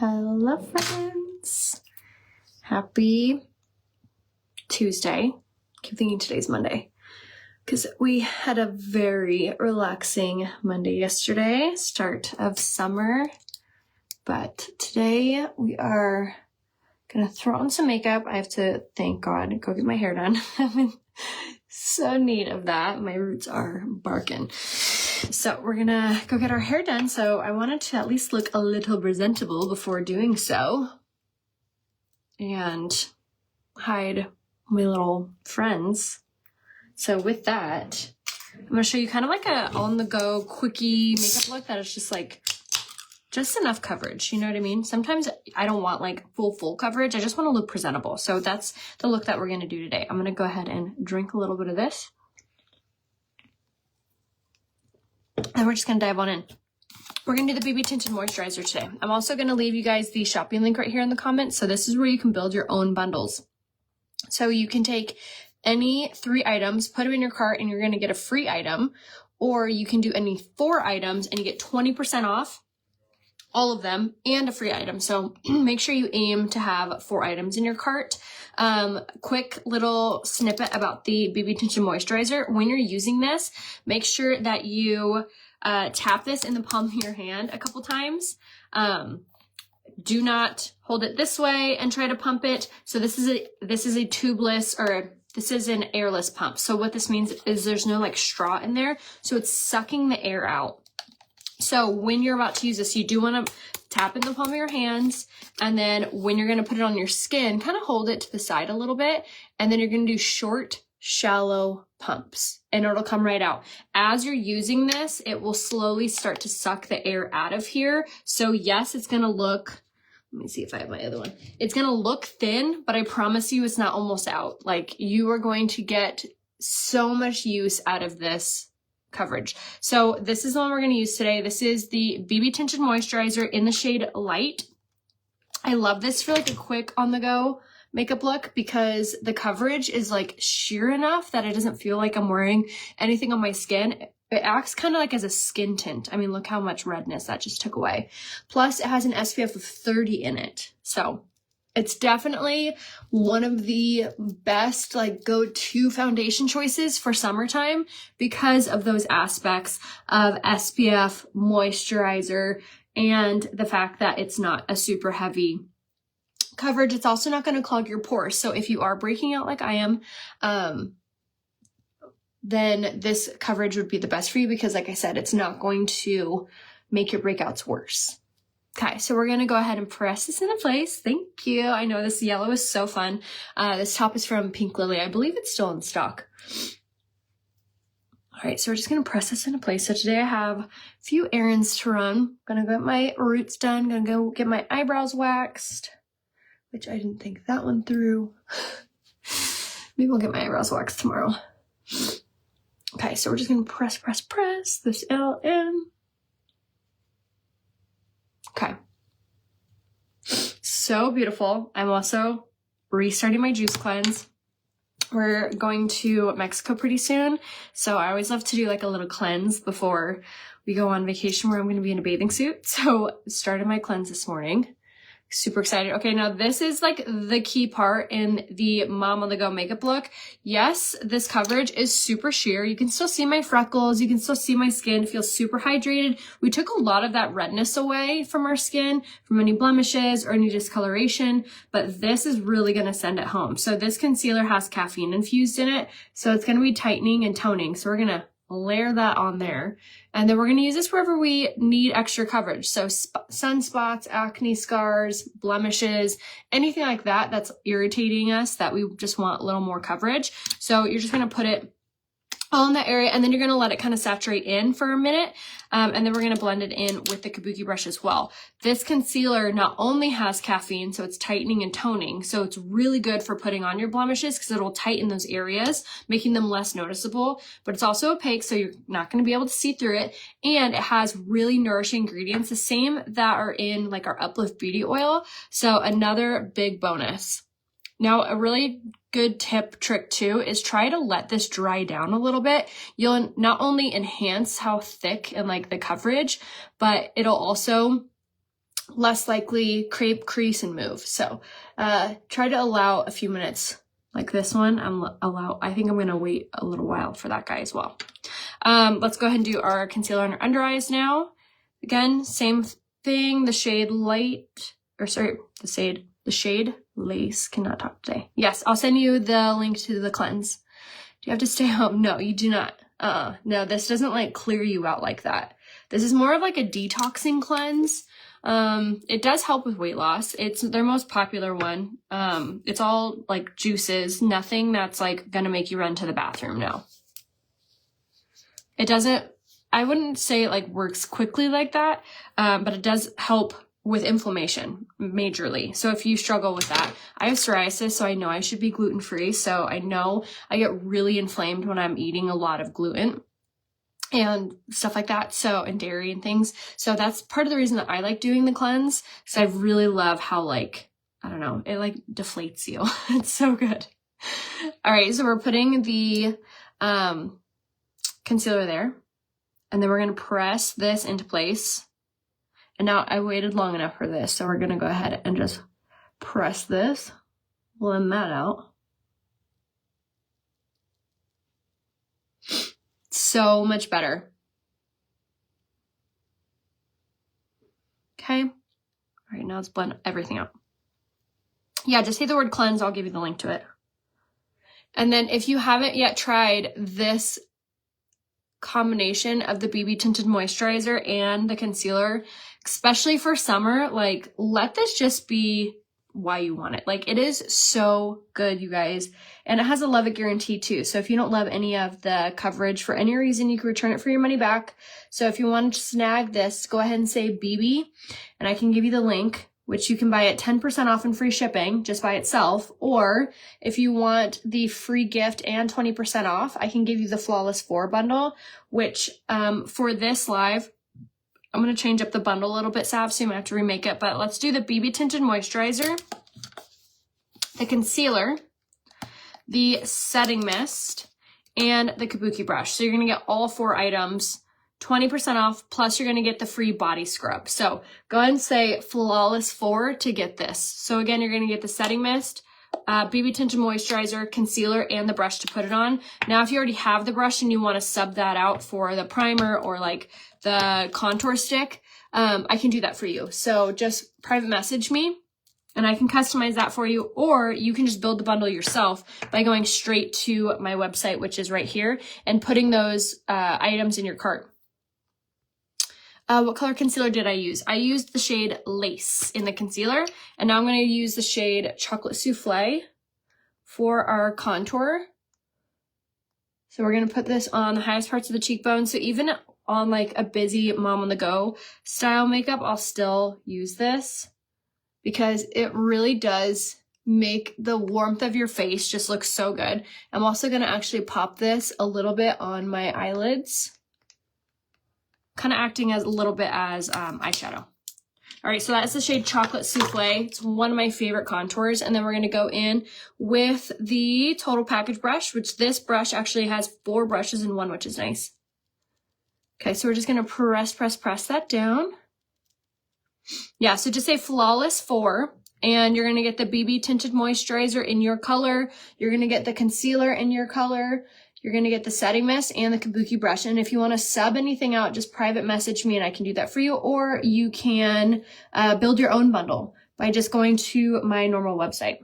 Hello friends. Happy Tuesday. I keep thinking today's Monday because we had a very relaxing Monday yesterday, start of summer. But today we are gonna throw on some makeup. I have to, thank God, go get my hair done. I'm in so need of that. My roots are barking. So we're gonna go get our hair done. So I wanted to at least look a little presentable before doing so and hide my little friends. So with that, I'm gonna show you kind of like a on-the-go quickie makeup look that is just like just enough coverage, you know what I mean? Sometimes I don't want like full coverage. I just want to look presentable. So that's the look that we're gonna do today. I'm gonna go ahead and drink a little bit of this. And we're just gonna dive on in. We're gonna do the BB Tinted Moisturizer today. I'm also gonna leave you guys the shopping link right here in the comments. So this is where you can build your own bundles. So you can take any 3 items, put them in your cart, and you're gonna get a free item. Or you can do any 4 items and you get 20% off all of them and a free item. So make sure you aim to have 4 items in your cart. Quick little snippet about the BB Tinted Moisturizer. When you're using this, make sure that you tap this in the palm of your hand a couple times. Do not hold it this way and try to pump it. So this is a tubeless, or this is an airless pump. So what this means is there's no like straw in there. So it's sucking the air out. So when you're about to use this, you do want to tap in the palm of your hands, and then when you're going to put it on your skin, kind of hold it to the side a little bit, and then you're going to do short, shallow pumps, and it'll come right out. As you're using this, it will slowly start to suck the air out of here. So yes, it's going to look, let me see if I have my other one. It's going to look thin, but I promise you it's not almost out. Like, you are going to get so much use out of this coverage. So this is the one we're going to use today. This is the BB Tinted Moisturizer in the shade Light. I love this for like a quick on the go makeup look because the coverage is like sheer enough that it doesn't feel like I'm wearing anything on my skin. It acts kind of like as a skin tint. I mean, look how much redness that just took away. Plus it has an SPF of 30 in it. So it's definitely one of the best like go-to foundation choices for summertime because of those aspects of SPF, moisturizer, and the fact that it's not a super heavy coverage. It's also not going to clog your pores. So if you are breaking out like I am, then this coverage would be the best for you because like I said, it's not going to make your breakouts worse. Okay, so we're going to go ahead and press this into place. Thank you. I know this yellow is so fun. This top is from Pink Lily. I believe it's still in stock. All right, so we're just going to press this into place. So today I have a few errands to run. I'm going to get my roots done. Going to go get my eyebrows waxed, which I didn't think that one through. Maybe we'll get my eyebrows waxed tomorrow. Okay, so we're just going to press this L in. Okay. So beautiful. I'm also restarting my juice cleanse. We're going to Mexico pretty soon. So I always love to do like a little cleanse before we go on vacation where I'm going to be in a bathing suit. So started my cleanse this morning. Super excited. Okay, now this is like the key part in the mom on the go makeup look. Yes, this coverage is super sheer. You can still see my freckles. You can still see my skin. It feels super hydrated. We took a lot of that redness away from our skin, from any blemishes or any discoloration, but this is really going to send it home. So this concealer has caffeine infused in it. So it's going to be tightening and toning. So we're going to layer that on there. And then we're going to use this wherever we need extra coverage. So sunspots, acne scars, blemishes, anything like that that's irritating us that we just want a little more coverage. So you're just going to put it all in that area, and then you're going to let it kind of saturate in for a minute, and then we're going to blend it in with the kabuki brush as well. This concealer not only has caffeine, so it's tightening and toning, so it's really good for putting on your blemishes because it'll tighten those areas, making them less noticeable, but it's also opaque, so you're not going to be able to see through it, and it has really nourishing ingredients, the same that are in like our Uplift Beauty Oil, so another big bonus. Now, a really good trick too is try to let this dry down a little bit. You'll not only enhance how thick and like the coverage, but it'll also less likely crepe, crease, and move. So try to allow a few minutes. Like this one, I think I'm gonna wait a little while for that guy as well. Let's go ahead and do our concealer on our under eyes now. Again, same thing, the shade light, or sorry, the shade lace, cannot talk today. Yes, I'll send you the link to the cleanse. Do you have to stay home? No, you do not. No, this doesn't like clear you out like that. This is more of like a detoxing cleanse. It does help with weight loss. It's their most popular one. It's all like juices, nothing that's like gonna make you run to the bathroom. No. It doesn't, I wouldn't say it like works quickly like that, but it does help with inflammation majorly. So if you struggle with that, I have psoriasis, so I know I should be gluten-free. So I know I get really inflamed when I'm eating a lot of gluten and stuff like that. So, and dairy and things. So that's part of the reason that I like doing the cleanse, because I really love how like, I don't know, it like deflates you. It's so good. All right. So we're putting the, concealer there, and then we're going to press this into place. And now I waited long enough for this, so we're going to go ahead and just press this, blend that out. So much better. Okay. All right, now let's blend everything out. Yeah, just say the word cleanse. I'll give you the link to it. And then if you haven't yet tried this combination of the BB tinted moisturizer and the concealer, especially for summer, like let this just be why you want it. Like it is so good, you guys. And it has a love it guarantee too. So if you don't love any of the coverage for any reason, you can return it for your money back. So if you want to snag this, go ahead and say BB, and I can give you the link, which you can buy at 10% off and free shipping just by itself. Or if you want the free gift and 20% off, I can give you the Flawless 4 bundle, which for this live, I'm going to change up the bundle a little bit, Sav, so you might have to remake it. But let's do the BB Tinted Moisturizer, the concealer, the setting mist, and the Kabuki brush. So you're going to get all 4 items, 20% off, plus you're going to get the free body scrub. So go ahead and say Flawless 4 to get this. So again, you're going to get the setting mist, BB Tinted Moisturizer, concealer, and the brush to put it on. Now, if you already have the brush and you want to sub that out for the primer or like the contour stick, I can do that for you. So just private message me and I can customize that for you, or you can just build the bundle yourself by going straight to my website, which is right here, and putting those items in your cart. What color concealer did I use? I used the shade Lace in the concealer, and now I'm going to use the shade Chocolate Souffle for our contour. So we're going to put this on the highest parts of the cheekbone. So even on like a busy mom on the go style makeup, I'll still use this because it really does make the warmth of your face just look so good. I'm also going to actually pop this a little bit on my eyelids, kind of acting as a little bit as eyeshadow. All right, so that's the shade Chocolate Souffle. It's one of my favorite contours. And then we're going to go in with the Total Package brush, which this brush actually has 4 brushes in one, which is nice. Okay, so we're just going to press that down. Yeah, so just say Flawless 4, and you're going to get the BB Tinted Moisturizer in your color. You're going to get the concealer in your color. You're going to get the setting mist and the Kabuki brush. And if you want to sub anything out, just private message me and I can do that for you. Or you can build your own bundle by just going to my normal website.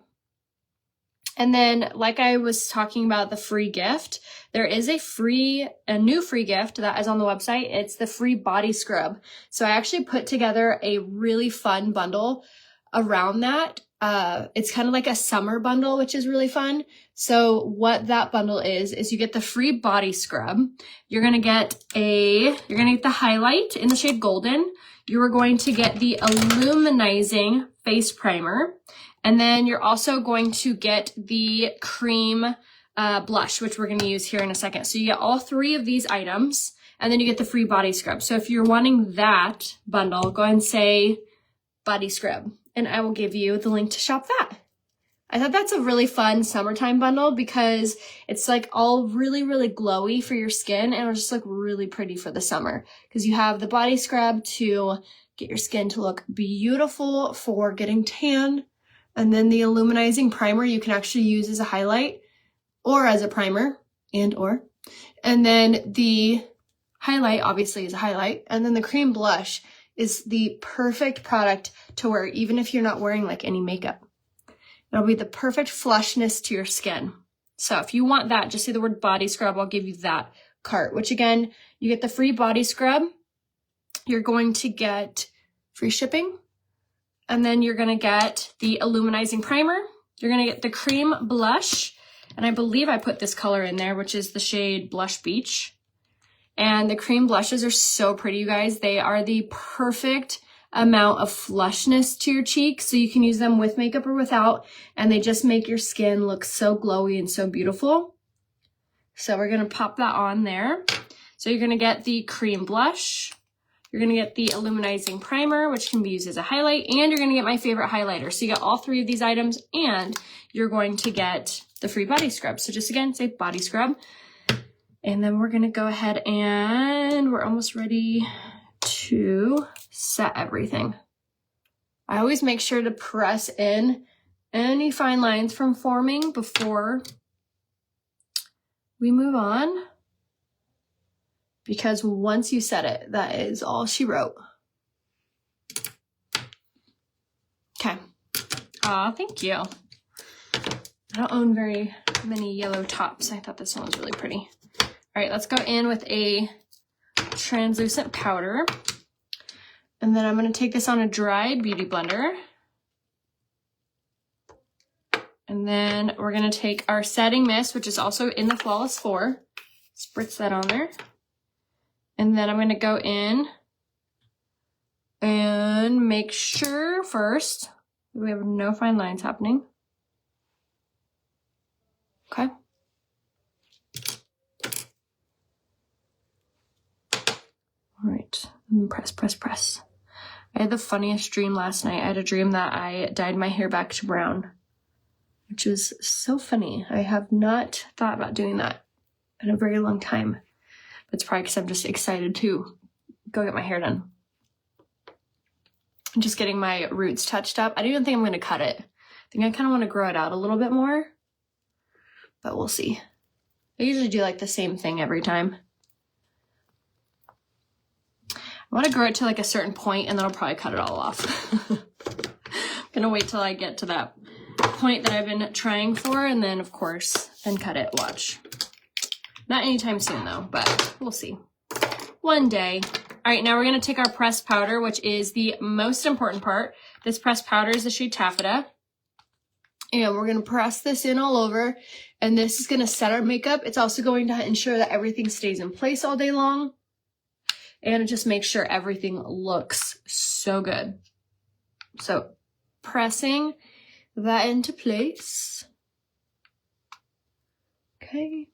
And then, like I was talking about the free gift, there is a new free gift that is on the website. It's the free body scrub. So I actually put together a really fun bundle around that. It's kind of like a summer bundle, which is really fun. So what that bundle is you get the free body scrub. You're going to get the highlight in the shade Golden. You are going to get the illuminizing face primer. And then you're also going to get the cream blush, which we're going to use here in a second. So you get all 3 of these items, and then you get the free body scrub. So if you're wanting that bundle, go ahead and say body scrub, and I will give you the link to shop that. I thought that's a really fun summertime bundle because it's like all really, really glowy for your skin, and it'll just look really pretty for the summer because you have the body scrub to get your skin to look beautiful for getting tan. And then the illuminizing primer you can actually use as a highlight or as a primer and then the highlight obviously is a highlight. And then the cream blush is the perfect product to wear even if you're not wearing like any makeup. It'll be the perfect flushness to your skin. So if you want that, just say the word body scrub. I'll give you that cart, which again, you get the free body scrub. You're going to get free shipping. And then you're going to get the illuminizing primer. You're going to get the cream blush. And I believe I put this color in there, which is the shade Blush Beach. And the cream blushes are so pretty, you guys. They are the perfect amount of flushness to your cheeks. So you can use them with makeup or without. And they just make your skin look so glowy and so beautiful. So we're going to pop that on there. So you're going to get the cream blush. You're going to get the illuminizing primer, which can be used as a highlight, and you're going to get my favorite highlighter. So you get all three of these items, and you're going to get the free body scrub. So just again, say body scrub. And then we're going to go ahead and we're almost ready to set everything. I always make sure to press in any fine lines from forming before we move on. Because once you set it, that is all she wrote. Okay. Aw, thank you. I don't own very many yellow tops. I thought this one was really pretty. All right, let's go in with a translucent powder. And then I'm going to take this on a dry beauty blender. And then we're going to take our setting mist, which is also in the Flawless 4. Spritz that on there. And then I'm going to go in and make sure first we have no fine lines happening. Okay. All right. Press. I had the funniest dream last night. I had a dream that I dyed my hair back to brown, which was so funny. I have not thought about doing that in a very long time. It's probably because I'm just excited to go get my hair done. I'm just getting my roots touched up. I don't even think I'm going to cut it. I think I kind of want to grow it out a little bit more, but we'll see. I usually do like the same thing every time. I want to grow it to like a certain point and then I'll probably cut it all off. I'm going to wait till I get to that point that I've been trying for and then of course, then cut it. Watch. Not anytime soon though, but we'll see. One day. All right, now we're going to take our pressed powder, which is the most important part. This pressed powder is the shade Taffeta. And we're going to press this in all over. And this is going to set our makeup. It's also going to ensure that everything stays in place all day long. And it just makes sure everything looks so good. So pressing that into place. Okay.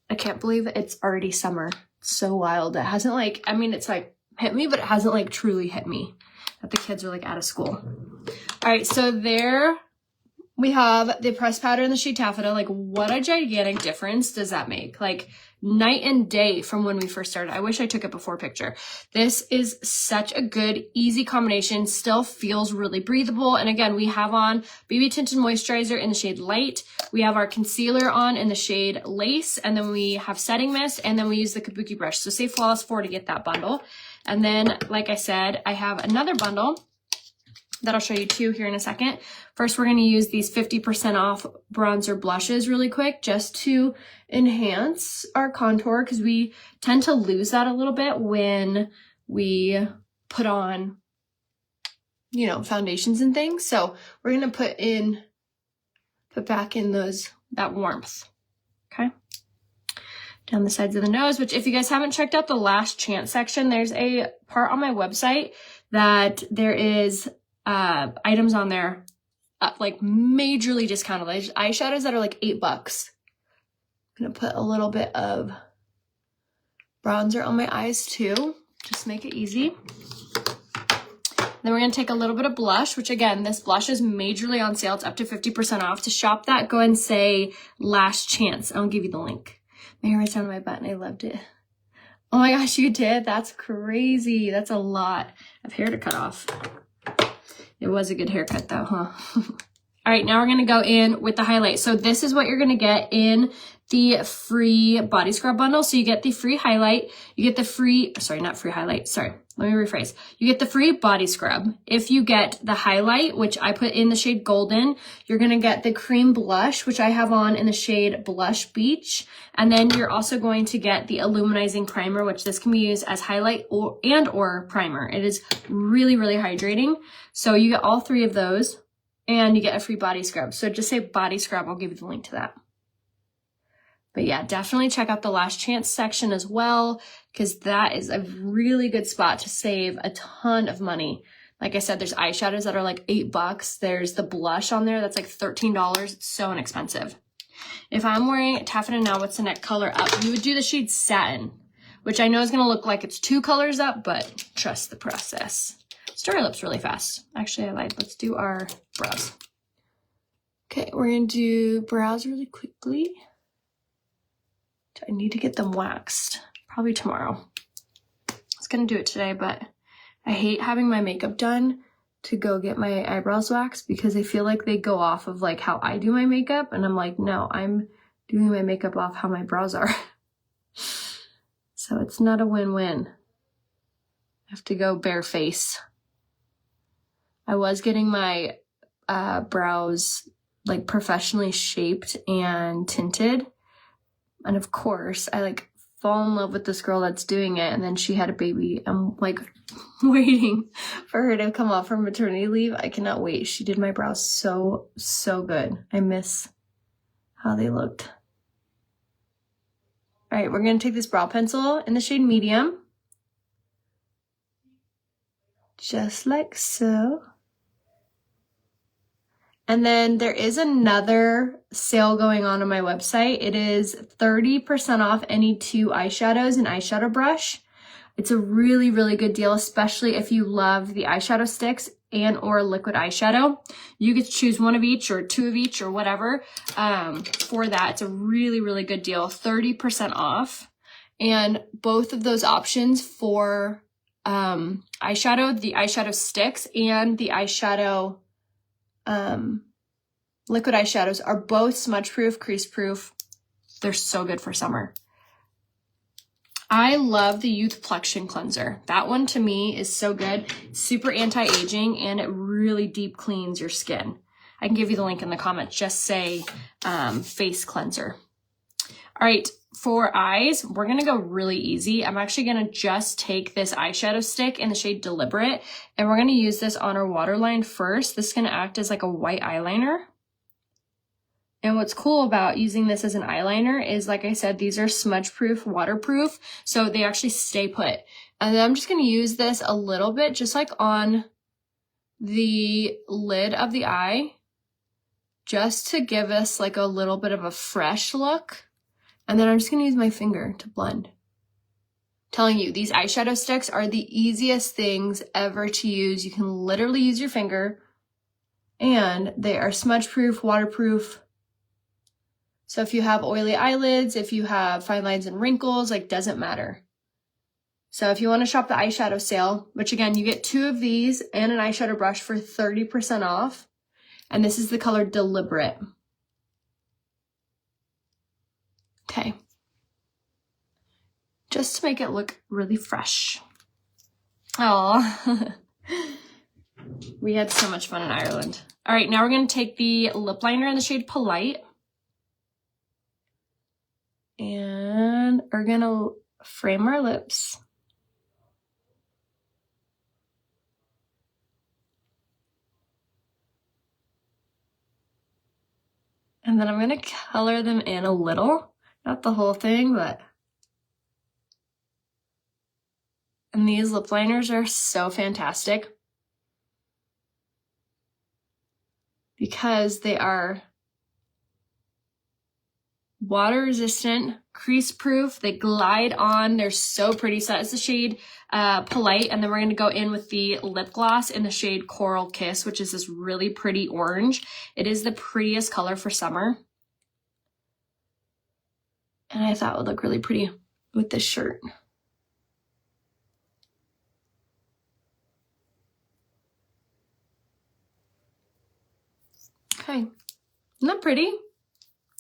I can't believe it's already summer. It's so wild. It hasn't like, I mean, it's like hit me, but it hasn't like truly hit me that the kids are like out of school. All right, so there we have the pressed powder and the shade Taffeta. Like what a gigantic difference does that make? Like night and day from when we first started. I wish I took a before picture. This is such a good, easy combination. Still feels really breathable. And again, we have on BB Tinted Moisturizer in the shade Light. We have our concealer on in the shade Lace. And then we have setting mist. And then we use the Kabuki brush. So say Flawless 4 to get that bundle. And then, like I said, I have another bundle that I'll show you too here in a second. First, we're going to use these 50% off bronzer blushes really quick just to enhance our contour because we tend to lose that a little bit when we put on, you know, foundations and things. So we're going to put back in that warmth. Okay. Down the sides of the nose, which if you guys haven't checked out the Last Chance section, there's a part on my website that there is items on there like majorly discounted. Eyeshadows that are like $8. I'm gonna put a little bit of bronzer on my eyes too. Just make it easy. Then we're gonna take a little bit of blush, which again, this blush is majorly on sale. It's up to 50% off. To shop that, go ahead and say Last Chance. I'll give you the link. My hair is down my butt and I loved it. Oh my gosh, you did? That's crazy. That's a lot of hair to cut off. It was a good haircut though, huh? All right, now we're gonna go in with the highlight. So this is what you're gonna get in the free body scrub bundle. So you get the free highlight, you get the free, sorry, not free highlight, sorry, let me rephrase. You get the free body scrub. If you get the highlight, which I put in the shade Golden, you're gonna get the cream blush, which I have on in the shade Blush Beach. And then you're also going to get the illuminizing primer, which this can be used as highlight or primer. It is really, really hydrating. So you get all three of those and you get a free body scrub. So just say body scrub, I'll give you the link to that. But yeah, definitely check out the Last Chance section as well, because that is a really good spot to save a ton of money. Like I said, there's eyeshadows that are like $8. There's the blush on there that's like $13. It's so inexpensive. If I'm wearing Taffeta now, what's the next color up? You would do the shade Satin, which I know is going to look like it's 2 colors up, but trust the process. Start our lips really fast. Actually, I lied. Let's do our brows. Okay, we're going to do brows really quickly. I need to get them waxed, probably tomorrow. I was gonna do it today, but I hate having my makeup done to go get my eyebrows waxed because I feel like they go off of like how I do my makeup, and I'm like, no, I'm doing my makeup off how my brows are. So it's not a win-win. I have to go bare face. I was getting my brows like professionally shaped and tinted. And of course, I like fall in love with this girl that's doing it, and then she had a baby. I'm like waiting for her to come off her maternity leave. I cannot wait. She did my brows so, so good. I miss how they looked. All right, we're going to take this brow pencil in the shade Medium. Just like so. And then there is another sale going on my website. It is 30% off any 2 eyeshadows and eyeshadow brush. It's a really, really good deal, especially if you love the eyeshadow sticks and or liquid eyeshadow. You get to choose 1 of each or 2 of each or whatever for that. It's a really, really good deal, 30% off. And both of those options for eyeshadow, the eyeshadow sticks and the eyeshadow liquid eyeshadows are both smudge proof, crease proof. They're so good for summer. I love the Youth Plexion Cleanser. That one to me is so good. It's super anti-aging and it really deep cleans your skin. I can give you the link in the comments. Just say face cleanser. All right, for eyes, we're gonna go really easy. I'm actually gonna just take this eyeshadow stick in the shade Deliberate, and we're gonna use this on our waterline first. This is gonna act as like a white eyeliner. And what's cool about using this as an eyeliner is, like I said, these are smudge proof, waterproof, so they actually stay put. And then I'm just gonna use this a little bit, just like on the lid of the eye, just to give us like a little bit of a fresh look. And then I'm just gonna use my finger to blend. I'm telling you, these eyeshadow sticks are the easiest things ever to use. You can literally use your finger, and they are smudge proof, waterproof. So if you have oily eyelids, if you have fine lines and wrinkles, like doesn't matter. So if you want to shop the eyeshadow sale, which again, you get 2 of these and an eyeshadow brush for 30% off. And this is the color Deliberate. Okay. Just to make it look really fresh. Oh, we had so much fun in Ireland. All right, now we're going to take the lip liner in the shade Polite. And we're going to frame our lips. And then I'm going to color them in a little. Not the whole thing, but... And these lip liners are so fantastic because they are water resistant, crease proof, they glide on, they're so pretty. So that's the shade Polite, and then we're going to go in with the lip gloss in the shade Coral Kiss, which is this really pretty orange. It is the prettiest color for summer. And I thought it would look really pretty with this shirt. Okay, isn't that pretty?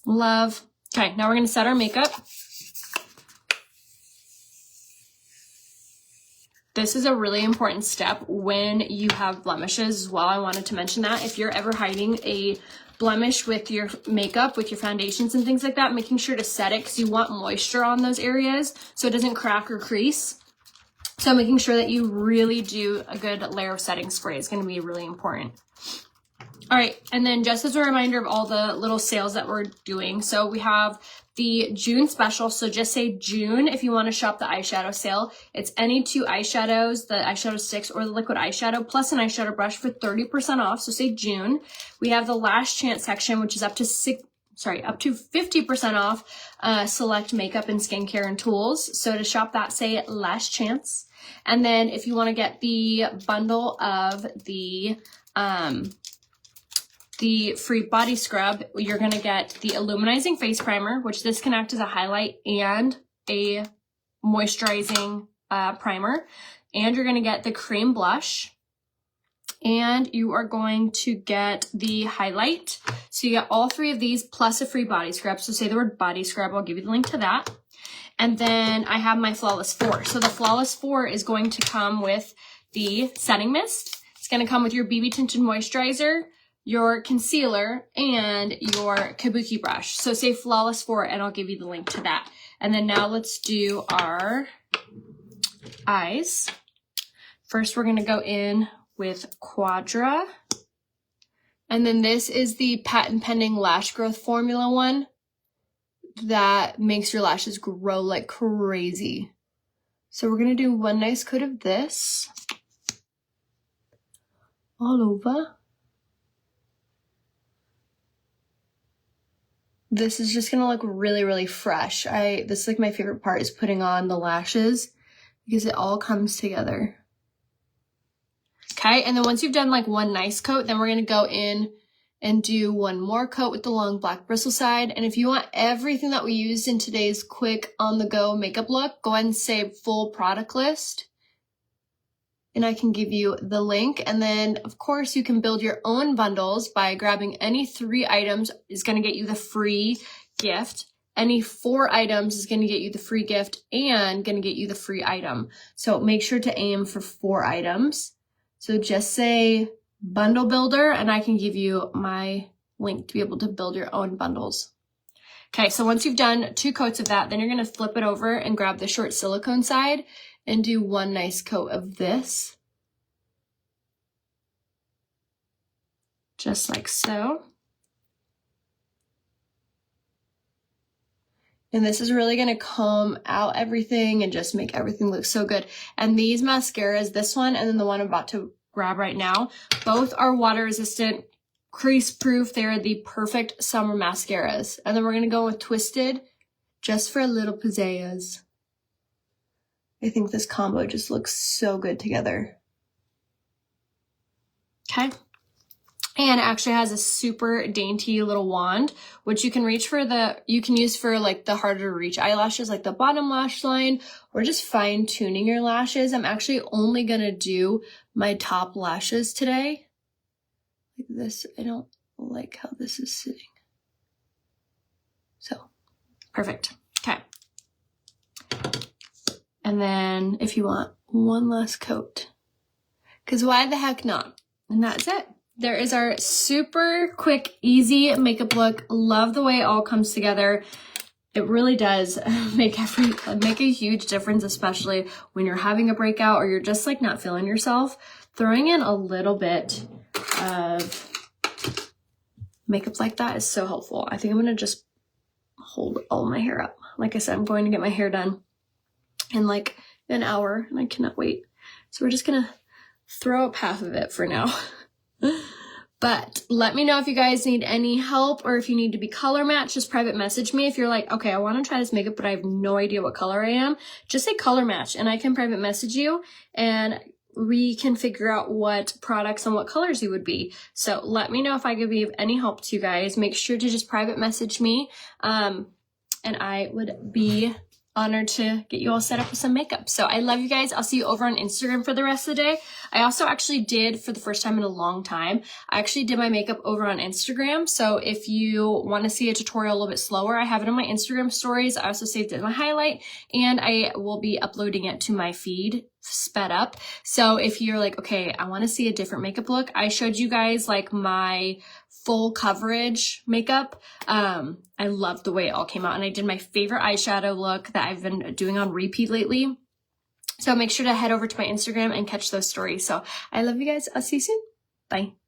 Love. Okay, now we're gonna set our makeup. This is a really important step when you have blemishes as well. I wanted to mention that if you're ever hiding a blemish with your makeup, with your foundations and things like that, making sure to set it because you want moisture on those areas so it doesn't crack or crease. So making sure that you really do a good layer of setting spray is going to be really important. All right, and then just as a reminder of all the little sales that we're doing. So we have the June special. So just say June if you want to shop the eyeshadow sale. It's any 2 eyeshadows, the eyeshadow sticks or the liquid eyeshadow plus an eyeshadow brush for 30% off. So say June. We have the last chance section, which is up to 50% off select makeup and skincare and tools. So to shop that, say last chance. And then if you want to get the bundle of the free body scrub, you're going to get the illuminizing face primer, which this can act as a highlight and a moisturizing primer. And you're going to get the cream blush. And you are going to get the highlight. So you get all 3 of these plus a free body scrub. So say the word body scrub, I'll give you the link to that. And then I have my Flawless 4. So the Flawless 4 is going to come with the setting mist. It's going to come with your BB tinted moisturizer, your concealer, and your kabuki brush. So say Flawless 4 and I'll give you the link to that. And then now let's do our eyes. First we're going to go in with Quadra. And then this is the patent pending lash growth formula one that makes your lashes grow like crazy. So we're going to do one nice coat of this all over. This is just gonna look really, really fresh. This is like my favorite part is putting on the lashes because it all comes together. Okay, and then once you've done like one nice coat, then we're gonna go in and do one more coat with the long black bristle side. And if you want everything that we used in today's quick on-the-go makeup look, go ahead and say full product list. And I can give you the link. And then, of course, you can build your own bundles by grabbing any 3 items is going to get you the free gift. Any 4 items is going to get you the free gift and going to get you the free item. So make sure to aim for 4 items. So just say bundle builder and I can give you my link to be able to build your own bundles. Okay, so once you've done 2 coats of that, then you're going to flip it over and grab the short silicone side and do one nice coat of this. Just like so. And this is really going to comb out everything and just make everything look so good. And these mascaras, this one and then the one I'm about to grab right now, both are water resistant, crease proof. They're the perfect summer mascaras. And then we're going to go with Twisted just for a little pizzazz. I think this combo just looks so good together. Okay. And it actually has a super dainty little wand, which you can use for like the harder to reach eyelashes, like the bottom lash line, or just fine tuning your lashes. I'm actually only going to do my top lashes today. Like this. I don't like how this is sitting. So, perfect. Okay. And then if you want one last coat, because why the heck not? And that's it. There is our super quick, easy makeup look. Love the way it all comes together. It really does make a huge difference, especially when you're having a breakout or you're just like not feeling yourself. Throwing in a little bit of makeup like that is so helpful. I think I'm going to just hold all my hair up. Like I said, I'm going to get my hair done in like an hour and I cannot wait. So we're just going to throw up half of it for now. But let me know if you guys need any help or if you need to be color matched. Just private message me if you're like, okay, I want to try this makeup, but I have no idea what color I am. Just say color match and I can private message you and we can figure out what products and what colors you would be. So let me know if I could be of any help to you guys. Make sure to just private message me and I would be honored to get you all set up with some makeup. So I love you guys. I'll see you over on Instagram for the rest of the day. I also actually did, for the first time in a long time, I actually did my makeup over on Instagram. So if you want to see a tutorial a little bit slower, I have it on my Instagram stories. I also saved it in my highlight, and I will be uploading it to my feed sped up. So if you're like, okay, I want to see a different makeup look, I showed you guys like my full coverage makeup. I loved the way it all came out, and I did my favorite eyeshadow look that I've been doing on repeat lately. So make sure to head over to my Instagram and catch those stories. So I love you guys. I'll see you soon. Bye.